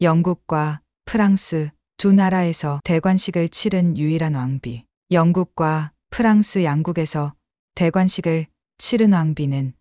영국과 프랑스 두 나라에서 대관식을 치른 유일한 왕비. 영국과 프랑스 양국에서 대관식을 치른 왕비는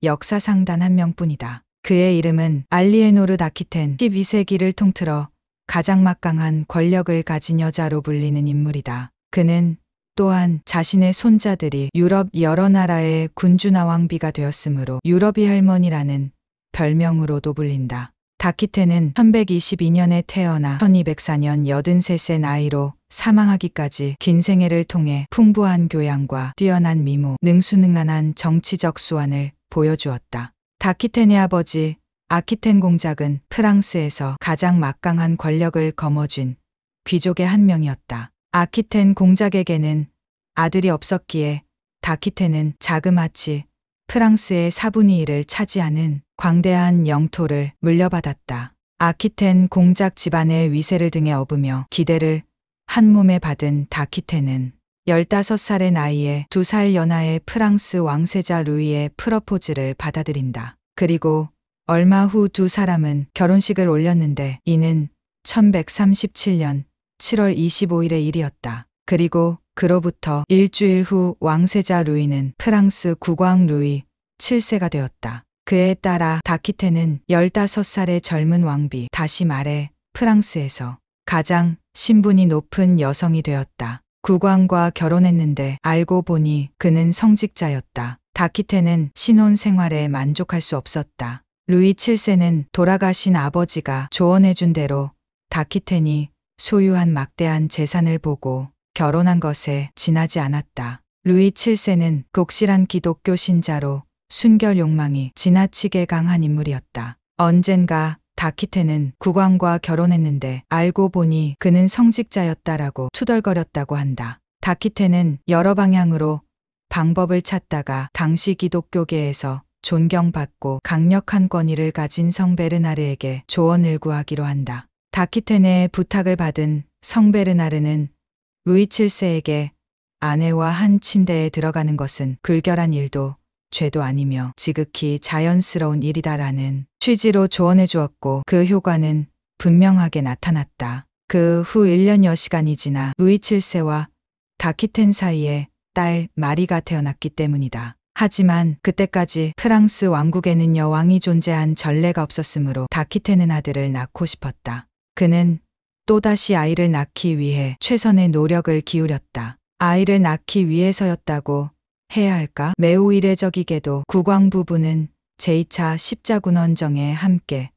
역사상 단 한 명뿐이다. 그의 이름은 알리에노르 다키텐. 12세기를 통틀어 가장 막강한 권력을 가진 여자로 불리는 인물이다. 그는 또한 자신의 손자들이 유럽 여러 나라의 군주나 왕비가 되었으므로 유럽의 할머니라는 별명으로도 불린다. 다키텐은 1122년에 태어나 1204년 83세 나이로 사망하기까지 긴 생애를 통해 풍부한 교양과 뛰어난 미모, 능수능란한 정치적 수완을 보여주었다. 다키텐의 아버지 아키텐 공작은 프랑스에서 가장 막강한 권력을 거머쥔 귀족의 한 명이었다. 아키텐 공작에게는 아들이 없었기에 다키텐은 자그마치 프랑스의 4분의 1을 차지하는 광대한 영토를 물려받았다. 아키텐 공작 집안의 위세를 등에 업으며 기대를 한 몸에 받은 다키텐은 15살의 나이에 2살 연하의 프랑스 왕세자 루이의 프러포즈를 받아들인다. 그리고 얼마 후 두 사람은 결혼식을 올렸는데 이는 1137년 7월 25일의 일이었다. 그리고 그로부터 일주일 후 왕세자 루이는 프랑스 국왕 루이 7세가 되었다. 그에 따라 다키텐은 15살의 젊은 왕비, 다시 말해 프랑스에서 가장 신분이 높은 여성이 되었다. 국왕과 결혼했는데 알고 보니 그는 성직자였다. 다키텐은 신혼 생활에 만족할 수 없었다. 루이 7세는 돌아가신 아버지가 조언해준 대로 다키텐이 소유한 막대한 재산을 보고 결혼한 것에 지나지 않았다. 루이 7세는 독실한 기독교 신자로 순결 욕망이 지나치게 강한 인물이었다. 언젠가 다키텐은 국왕과 결혼했는데 알고 보니 그는 성직자였다라고 투덜거렸다고 한다. 다키텐은 여러 방향으로 방법을 찾다가 당시 기독교계에서 존경받고 강력한 권위를 가진 성 베르나르에게 조언을 구하기로 한다. 다키텐의 부탁을 받은 성 베르나르는 루이 7세에게 아내와 한 침대에 들어가는 것은 불결한 일도 죄도 아니며 지극히 자연스러운 일이다라는 취지로 조언해 주었고 그 효과는 분명하게 나타났다. 그 후 1년여 시간이 지나 루이 7세와 다키텐 사이에 딸 마리가 태어났기 때문이다. 하지만 그때까지 프랑스 왕국에는 여왕이 존재한 전례가 없었으므로 다키텐은 아들을 낳고 싶었다. 그는 또다시 아이를 낳기 위해 최선의 노력을 기울였다. 아이를 낳기 위해서였다고 해야 할까? 매우 이례적이게도 국왕 부부는 제2차 십자군원정에 함께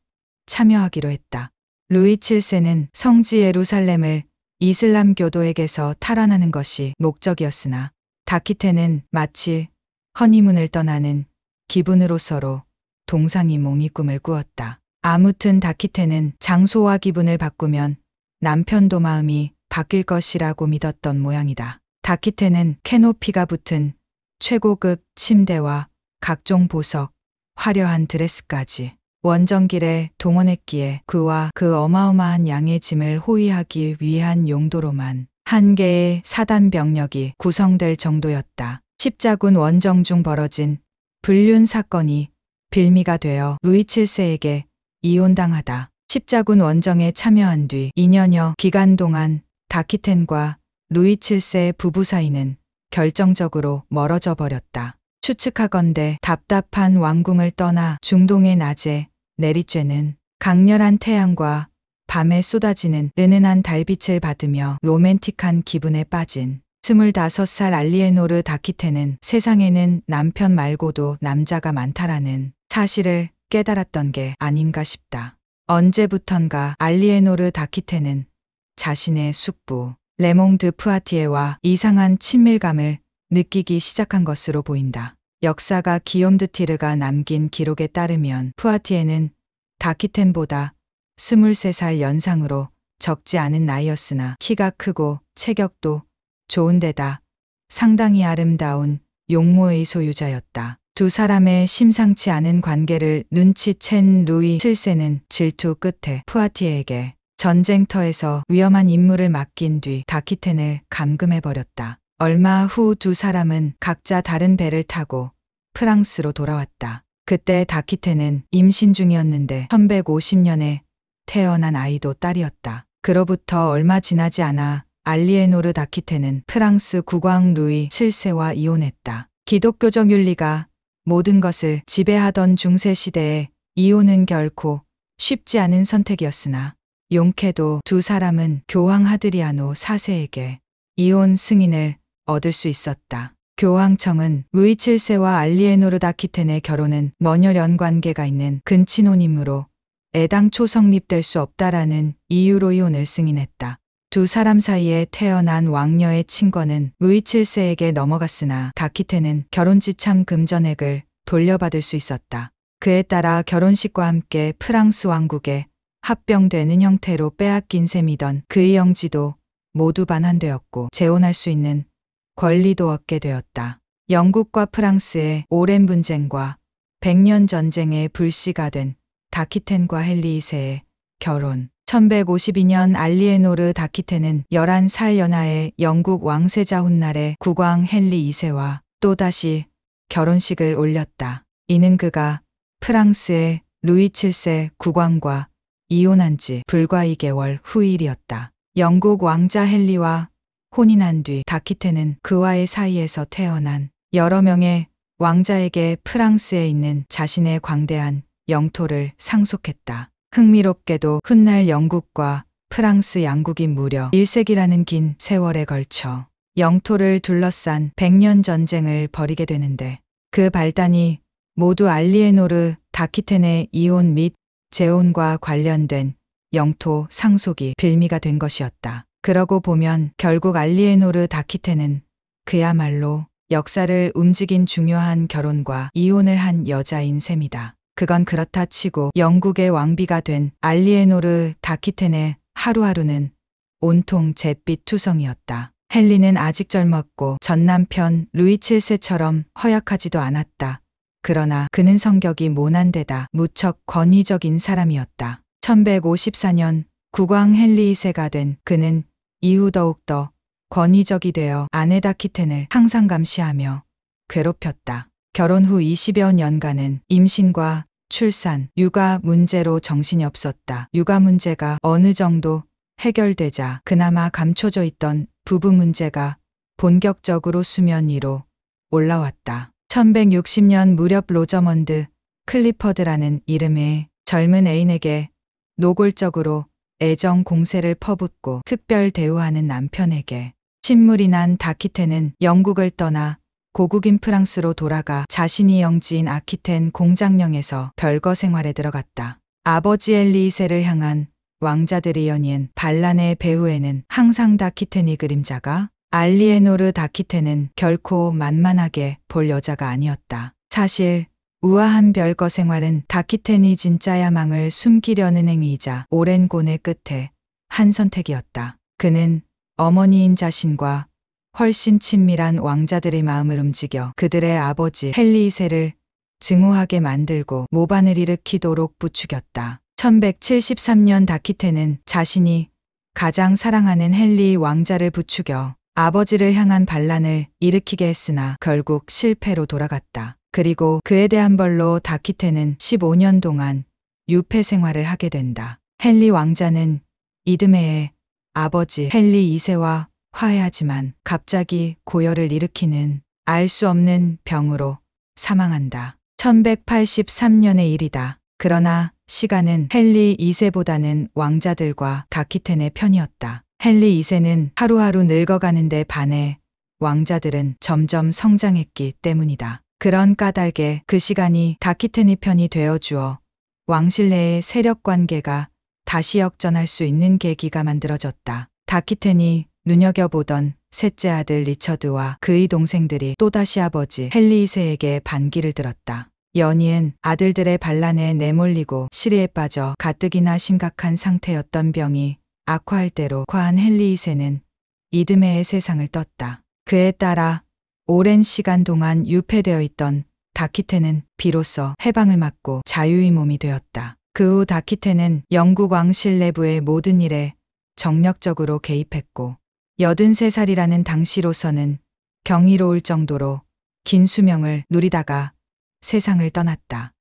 참여하기로 했다. 루이 7세는 성지 예루살렘을 이슬람 교도에게서 탈환하는 것이 목적이었으나 다키텐은 마치 허니문을 떠나는 기분으로서로 동상이몽이 꿈을 꾸었다. 아무튼 다키텐은 장소와 기분을 바꾸면 남편도 마음이 바뀔 것이라고 믿었던 모양이다. 다키텐은 캐노피가 붙은 최고급 침대와 각종 보석, 화려한 드레스까지 원정길에 동원했기에 그와 그 어마어마한 양의 짐을 호위하기 위한 용도로만 한 개의 사단 병력이 구성될 정도였다. 십자군 원정 중 벌어진 불륜 사건이 빌미가 되어 루이 7세에게 이혼당하다. 십자군 원정에 참여한 뒤 2년여 기간 동안 다키텐과 루이 7세 부부 사이는 결정적으로 멀어져 버렸다. 추측하건대 답답한 왕궁을 떠나 중동의 낮에 내리쬐는 강렬한 태양과 밤에 쏟아지는 은은한 달빛을 받으며 로맨틱한 기분에 빠진 25살 알리에노르 다키텐은 세상에는 남편 말고도 남자가 많다라는 사실을 깨달았던 게 아닌가 싶다. 언제부턴가 알리에노르 다키텐은 자신의 숙부 레몽드 푸아티에와 이상한 친밀감을 느끼기 시작한 것으로 보인다. 역사가 기욤 드 티르가 남긴 기록에 따르면 푸아티에는 다키텐보다 23살 연상으로 적지 않은 나이였으나 키가 크고 체격도 좋은데다 상당히 아름다운 용모의 소유자였다. 두 사람의 심상치 않은 관계를 눈치챈 루이 7세는 질투 끝에 푸아티에에게 전쟁터에서 위험한 임무를 맡긴 뒤 다키텐을 감금해버렸다. 얼마 후 두 사람은 각자 다른 배를 타고 프랑스로 돌아왔다. 그때 다키텐은 임신 중이었는데 1150년에 태어난 아이도 딸이었다. 그로부터 얼마 지나지 않아 알리에노르 다키테는 프랑스 국왕 루이 7세와 이혼했다. 기독교적 윤리가 모든 것을 지배하던 중세 시대에 이혼은 결코 쉽지 않은 선택이었으나 용케도 두 사람은 교황 하드리아노 4세에게 이혼 승인을 얻을 수 있었다. 교황청은 루이 7세와 알리에노르 다키텐의 결혼은 먼혈연 관계가 있는 근친혼이므로 애당초 성립될 수 없다라는 이유로 이혼을 승인했다. 두 사람 사이에 태어난 왕녀의 친권은 루이 7세에게 넘어갔으나 다키텐은 결혼지참 금전액을 돌려받을 수 있었다. 그에 따라 결혼식과 함께 프랑스 왕국에 합병되는 형태로 빼앗긴 셈이던 그의 영지도 모두 반환되었고 재혼할 수 있는 권리도 얻게 되었다. 영국과 프랑스의 오랜 분쟁과 백년 전쟁의 불씨가 된 다키텐과 헨리 2세의 결혼. 1152년 알리에노르 다키텐은 11살 연하의 영국 왕세자 훗날의 국왕 헨리 2세와 또다시 결혼식을 올렸다. 이는 그가 프랑스의 루이 7세 국왕과 이혼한 지 불과 2개월 후 일이었다. 영국 왕자 헨리와 혼인한 뒤 다키텐은 그와의 사이에서 태어난 여러 명의 왕자에게 프랑스에 있는 자신의 광대한 영토를 상속했다. 흥미롭게도 훗날 영국과 프랑스 양국이 무려 1세기라는 긴 세월에 걸쳐 영토를 둘러싼 백년 전쟁을 벌이게 되는데 그 발단이 모두 알리에노르 다키텐의 이혼 및 재혼과 관련된 영토 상속이 빌미가 된 것이었다. 그러고 보면 결국 알리에노르 다키텐은 그야말로 역사를 움직인 중요한 결혼과 이혼을 한 여자인 셈이다. 그건 그렇다 치고 영국의 왕비가 된 알리에노르 다키텐의 하루하루는 온통 잿빛 투성이었다. 헨리는 아직 젊었고 전 남편 루이 7세처럼 허약하지도 않았다. 그러나 그는 성격이 모난 데다 무척 권위적인 사람이었다. 1154년 국왕 헨리 2세가 된 그는 이후 더욱더 권위적이 되어 아내 다키텐을 항상 감시하며 괴롭혔다. 결혼 후 20여 년간은 임신과 출산, 육아 문제로 정신이 없었다. 육아 문제가 어느 정도 해결되자 그나마 감춰져 있던 부부 문제가 본격적으로 수면 위로 올라왔다. 1160년 무렵 로저먼드 클리퍼드라는 이름의 젊은 애인에게 노골적으로 애정 공세를 퍼붓고 특별 대우하는 남편에게 신물이 난 다키텐은 영국을 떠나 고국인 프랑스로 돌아가 자신이 영지인 아키텐 공장령에서 별거 생활에 들어갔다. 아버지 헨리 2세를 향한 왕자들의 연인 반란의 배후에는 항상 다키텐이 그림자가 알리에노르 다키텐은 결코 만만하게 볼 여자가 아니었다. 사실 우아한 별거 생활은 다키텐이 진짜 야망을 숨기려는 행위이자 오랜 고뇌 끝에 한 선택이었다. 그는 어머니인 자신과 훨씬 친밀한 왕자들의 마음을 움직여 그들의 아버지 헨리 2세를 증오하게 만들고 모반을 일으키도록 부추겼다. 1173년 다키텐은 자신이 가장 사랑하는 헨리 왕자를 부추겨 아버지를 향한 반란을 일으키게 했으나 결국 실패로 돌아갔다. 그리고 그에 대한 벌로 다키텐은 15년 동안 유폐 생활을 하게 된다. 헨리 왕자는 이듬해에 아버지 헨리 2세와 화해하지만 갑자기 고열을 일으키는 알 수 없는 병으로 사망한다. 1183년의 일이다. 그러나 시간은 헨리 2세보다는 왕자들과 다키텐의 편이었다. 헨리 2세는 하루하루 늙어가는데 반해 왕자들은 점점 성장했기 때문이다. 그런 까닭에 그 시간이 다키텐의 편이 되어주어 왕실 내의 세력 관계가 다시 역전할 수 있는 계기가 만들어졌다. 다키텐이 눈여겨보던 셋째 아들 리처드와 그의 동생들이 또다시 아버지 헨리 2세에게 반기를 들었다. 연이은 아들들의 반란에 내몰리고 시리에 빠져 가뜩이나 심각한 상태였던 병이 악화할 대로 과한 헨리 2세는 이듬해의 세상을 떴다. 그에 따라 오랜 시간 동안 유폐되어 있던 다키텐은 비로소 해방을 맞고 자유의 몸이 되었다. 그 후 다키텐은 영국 왕실 내부의 모든 일에 정력적으로 개입했고 83살이라는 당시로서는 경이로울 정도로 긴 수명을 누리다가 세상을 떠났다.